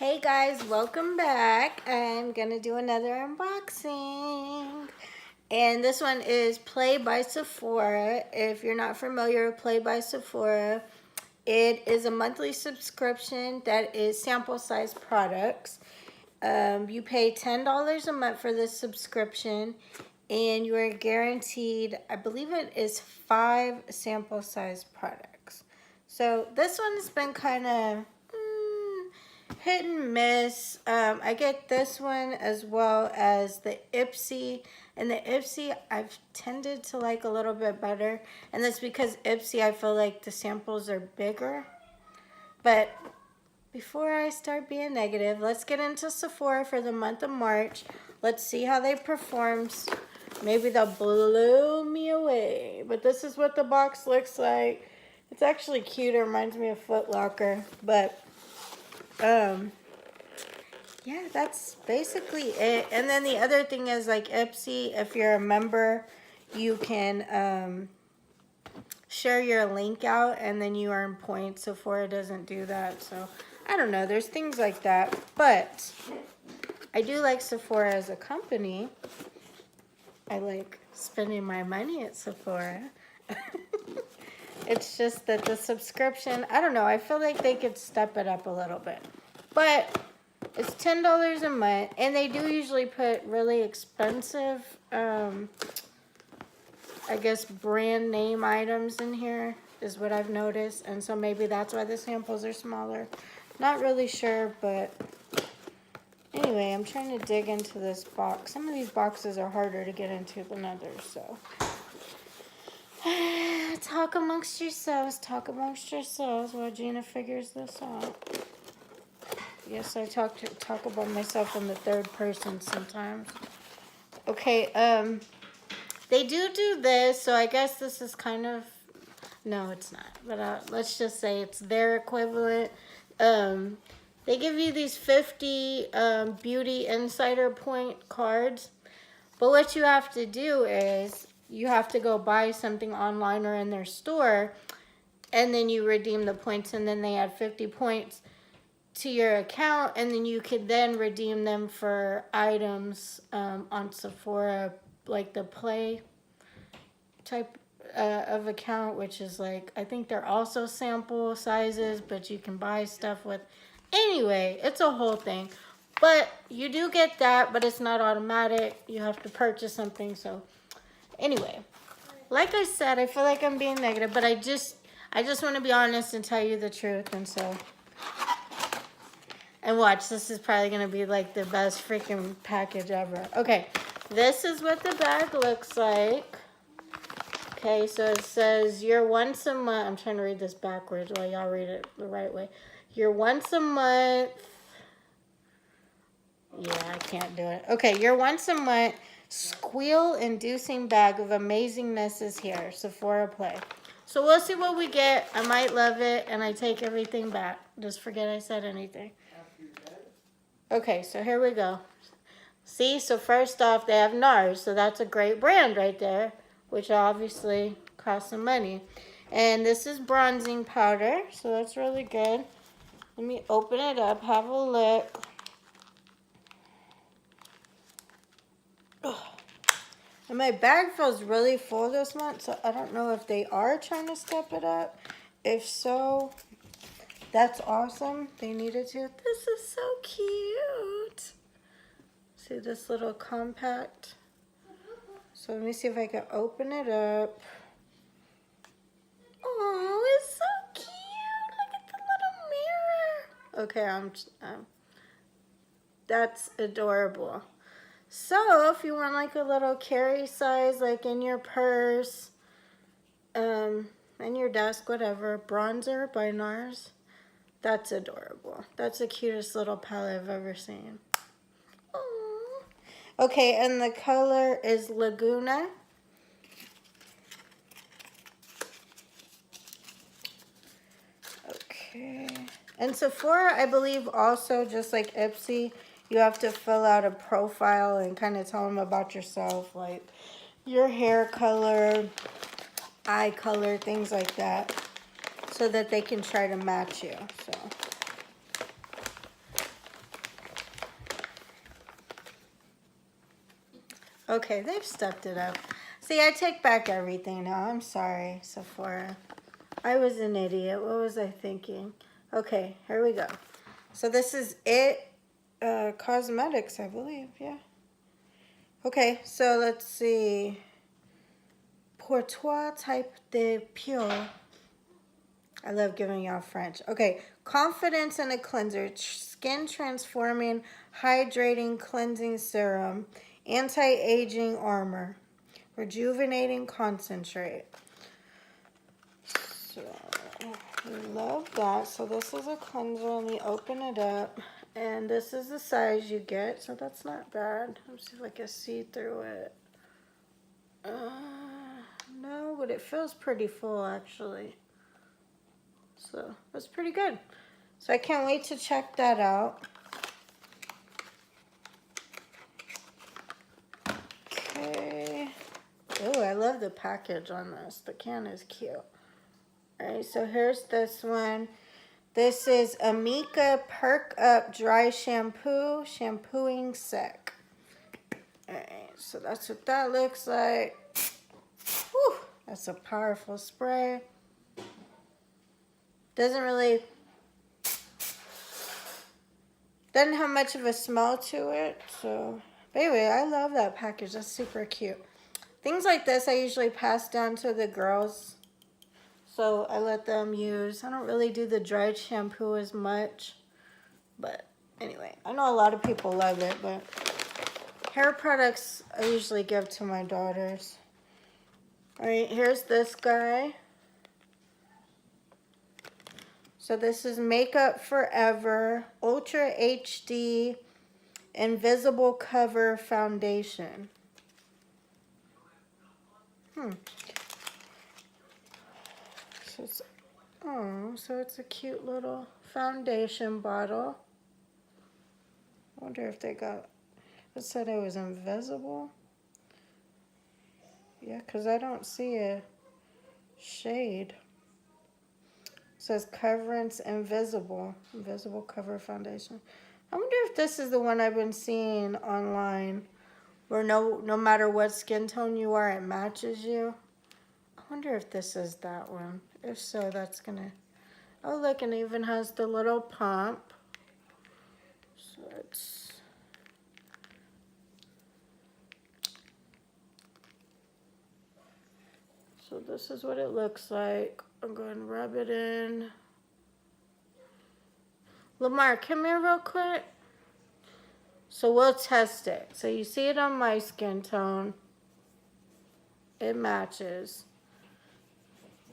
Hey guys, welcome back. I'm gonna do another unboxing. And this one is Play by Sephora. If you're not familiar with Play by Sephora, it is a monthly subscription that is sample size products. You pay $10 a month for this subscription and you are guaranteed, I believe it is 5 sample size products. So this one has been kind of hit and miss. I get this one as well as the Ipsy. And the Ipsy I've tended to like a little bit better. And that's because Ipsy I feel like the samples are bigger. But before I start being negative, let's get into Sephora for the month of March. Let's see how they perform. Maybe they'll blow me away. But this is what the box looks like. It's actually cute. It reminds me of Foot Locker. But yeah, that's basically it. And then the other thing is like Ipsy, if you're a member, you can share your link out and then you earn points. Sephora doesn't do that. So I don't know. There's things like that. But I do like Sephora as a company. I like spending my money at Sephora. It's just that the subscription, I don't know. I feel like they could step it up a little bit. But it's $10 a month. And they do usually put really expensive, I guess, brand name items in here is what I've noticed. And so maybe that's why the samples are smaller. Not really sure, but anyway, I'm trying to dig into this box. Some of these boxes are harder to get into than others, so. Talk amongst yourselves. Talk amongst yourselves while Gina figures this out. Yes, I talk about myself in the third person sometimes. Okay, they do this, so I guess this is kind of, no, it's not. But let's just say it's their equivalent. They give you these 50 Beauty Insider Point cards. But what you have to do is you have to go buy something online or in their store, and then you redeem the points, and then they add 50 points to your account, and then you could then redeem them for items on Sephora, like the Play type of account, which is like, I think they're also sample sizes, but you can buy stuff with. Anyway, it's a whole thing. But you do get that, but it's not automatic. You have to purchase something. So anyway, like I said, I feel like I'm being negative, but I just want to be honest and tell you the truth. And so, and watch, this is probably going to be like the best freaking package ever. Okay, this is what the bag looks like. Okay, so it says you're once a month. I'm trying to read this backwards while y'all read it the right way. You're once a month. Yeah, I can't do it. Okay, your once a month squeal-inducing bag of amazingness is here. Sephora Play. So we'll see what we get. I might love it, and I take everything back. Just forget I said anything. Okay, so here we go. See, so first off, they have NARS, so that's a great brand right there, which obviously costs some money. And this is bronzing powder, so that's really good. Let me open it up, have a look. And my bag feels really full this month, so I don't know if they are trying to step it up. If so, that's awesome. They needed to. This is so cute. See this little compact? So let me see if I can open it up. Oh, it's so cute. Look at the little mirror. Okay, that's adorable. So if you want like a little carry size, like in your purse, in your desk, whatever, bronzer by NARS, that's adorable. That's the cutest little palette I've ever seen. Aww. Okay, and the color is Laguna. Okay. And Sephora, I believe also, just like Ipsy, you have to fill out a profile and kind of tell them about yourself, like your hair color, eye color, things like that, so that they can try to match you. So Okay, they've stepped it up. See, I take back everything now. I'm sorry, Sephora. I was an idiot. What was I thinking? Okay, here we go. So this is it. Cosmetics, I believe. Yeah. Okay, so let's see. Pour toi type de pure. I love giving y'all French. Okay, confidence in a cleanser. Skin transforming, hydrating, cleansing serum. Anti-aging armor. Rejuvenating concentrate. So, love that. So this is a cleanser. Let me open it up. And this is the size you get. So that's not bad. Let's see if I can see through it. No, but it feels pretty full actually. So that's pretty good. So I can't wait to check that out. Okay. Oh, I love the package on this. The can is cute. All right, so here's this one. This is Amika Perk Up Dry Shampoo, Shampooing Sec. All right, so that's what that looks like. Whew, that's a powerful spray. Doesn't have much of a smell to it. So, but anyway, I love that package. That's super cute. Things like this I usually pass down to the girls. So I let them use. I don't really do the dried shampoo as much. But anyway, I know a lot of people love it. But hair products I usually give to my daughters. All right, here's this guy. So this is Makeup Forever Ultra HD Invisible Cover Foundation. So it's a cute little foundation bottle. I wonder if they got, it said it was invisible. Yeah, because I don't see a shade. It says Coverance Invisible Cover Foundation. I wonder if this is the one I've been seeing online where no matter what skin tone you are, it matches you. I wonder if this is that one. If so, that's gonna, oh look, and it even has the little pump. So this is what it looks like. I'm going to rub it in. Lamar, come here real quick. So we'll test it. So you see it on my skin tone. It matches.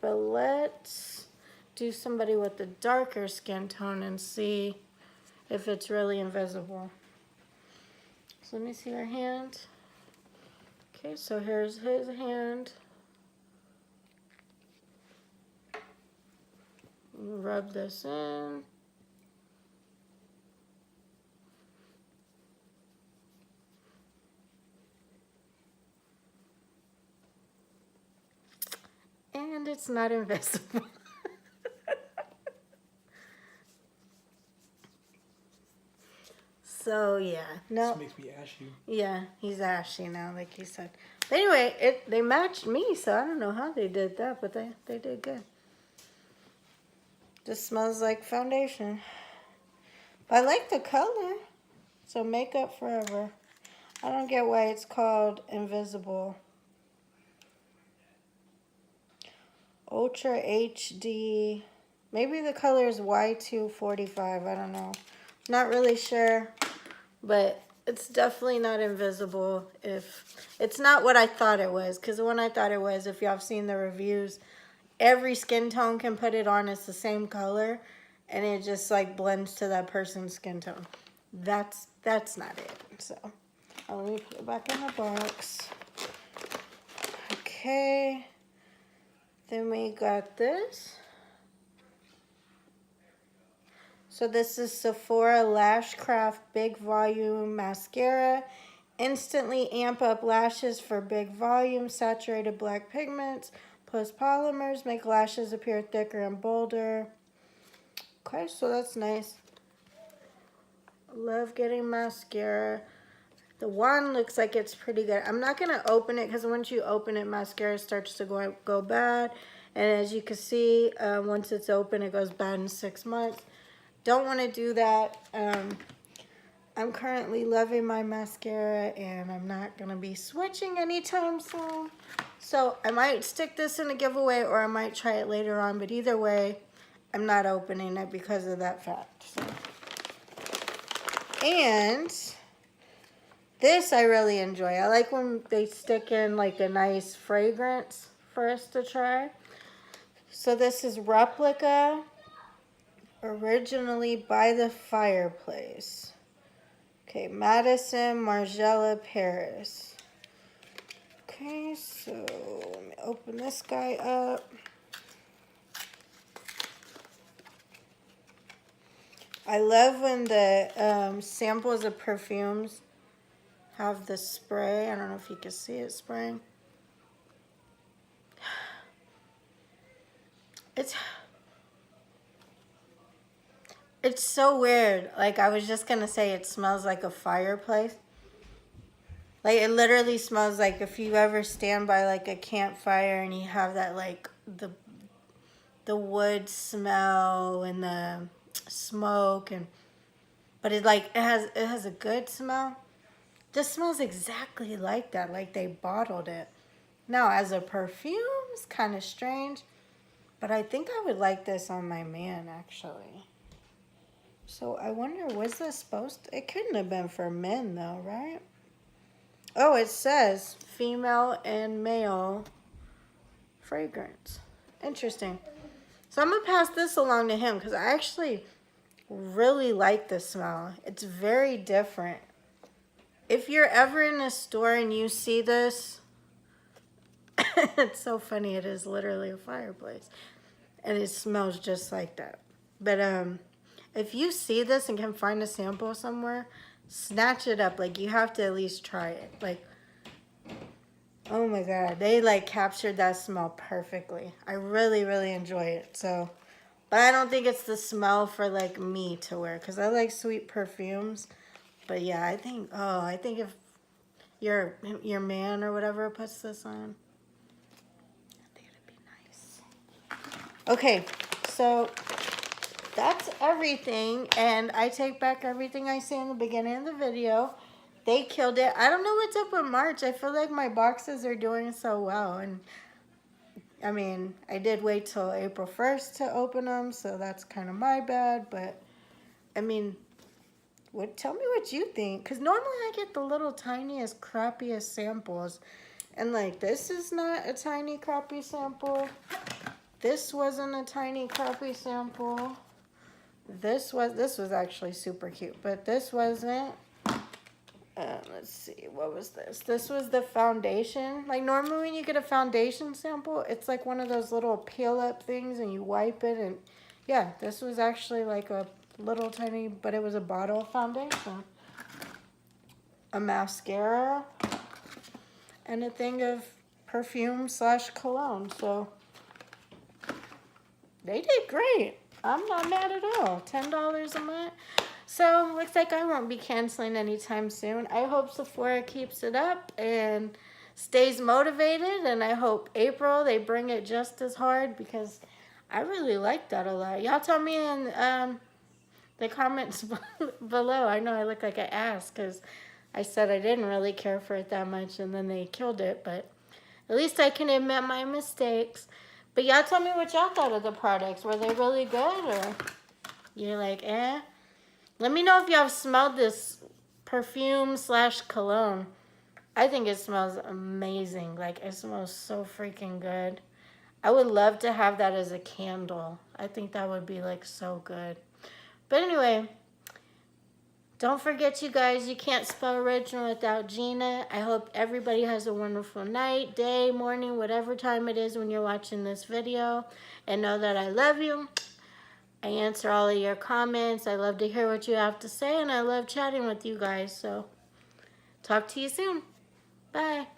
But let's do somebody with a darker skin tone and see if it's really invisible. So let me see her hand. Okay, so here's his hand. Rub this in. And it's not invisible. So yeah, no. This makes me ashy. Yeah, he's ashy now, like you said. But anyway, they matched me, so I don't know how they did that, but they did good. Just smells like foundation. But I like the color. So Makeup Forever. I don't get why it's called Invisible. Ultra HD. Maybe the color is Y245. I don't know. Not really sure. But it's definitely not invisible. If it's not what I thought it was. Because the one I thought it was, if y'all have seen the reviews, every skin tone can put it on. It's the same color. And it just like blends to that person's skin tone. That's not it. So let me put it back in the box. Okay. Then we got this. So this is Sephora Lash Craft Big Volume Mascara. Instantly amp up lashes for big volume, saturated black pigments, plus polymers, make lashes appear thicker and bolder. Okay, so that's nice. Love getting mascara. The wand looks like it's pretty good. I'm not going to open it because once you open it, mascara starts to go bad. And as you can see, once it's open, it goes bad in 6 months. Don't want to do that. I'm currently loving my mascara, and I'm not going to be switching anytime soon. So I might stick this in a giveaway, or I might try it later on. But either way, I'm not opening it because of that fact. So. And this I really enjoy. I like when they stick in like a nice fragrance for us to try. So this is Replica, originally by the fireplace. Okay, Madison, Margiela, Paris. Okay, so let me open this guy up. I love when the samples of perfumes have the spray. I don't know if you can see it spraying. It's so weird. Like, I was just going to say it smells like a fireplace. Like, it literally smells like if you ever stand by, like, a campfire and you have that, like, the wood smell and the smoke. But it has a good smell. This smells exactly like that, like they bottled it. Now, as a perfume, it's kind of strange. But I think I would like this on my man, actually. So I wonder, was this supposed to... It couldn't have been for men, though, right? Oh, it says female and male fragrance. Interesting. So I'm going to pass this along to him because I actually really like the smell. It's very different. If you're ever in a store and you see this, it's so funny. It is literally a fireplace. And it smells just like that. But if you see this and can find a sample somewhere, snatch it up. Like, you have to at least try it. Like, oh my God. They, like, captured that smell perfectly. I really, really enjoy it. So, but I don't think it's the smell for, like, me to wear. Because I like sweet perfumes. But yeah, I think if your man or whatever puts this on, I think it'd be nice. Okay, so that's everything, and I take back everything I say in the beginning of the video. They killed it. I don't know what's up with March. I feel like my boxes are doing so well, and I mean, I did wait till April 1st to open them, so that's kind of my bad, but I mean, tell me what you think, because normally I get the little tiniest, crappiest samples, and like this is not a tiny, crappy sample. This wasn't a tiny, crappy sample. This was actually super cute, but this wasn't. Let's see, what was this? This was the foundation. Like normally when you get a foundation sample, it's like one of those little peel up things and you wipe it, and yeah, this was actually like a little tiny, but it was a bottle foundation. A mascara and a thing of perfume / cologne. So they did great. I'm not mad at all. $10 a month. So looks like I won't be canceling anytime soon. I hope Sephora keeps it up and stays motivated, and I hope April they bring it just as hard because I really like that a lot. Y'all tell me in the comments below. I know I look like an ass because I said I didn't really care for it that much, and then they killed it, but at least I can admit my mistakes. But y'all tell me what y'all thought of the products. Were they really good, or you're like, eh? Let me know if y'all smelled this perfume / cologne. I think it smells amazing. Like, it smells so freaking good. I would love to have that as a candle. I think that would be, like, so good. But anyway, don't forget, you guys, you can't spell original without Gina. I hope everybody has a wonderful night, day, morning, whatever time it is when you're watching this video. And know that I love you. I answer all of your comments. I love to hear what you have to say, and I love chatting with you guys. So, talk to you soon. Bye.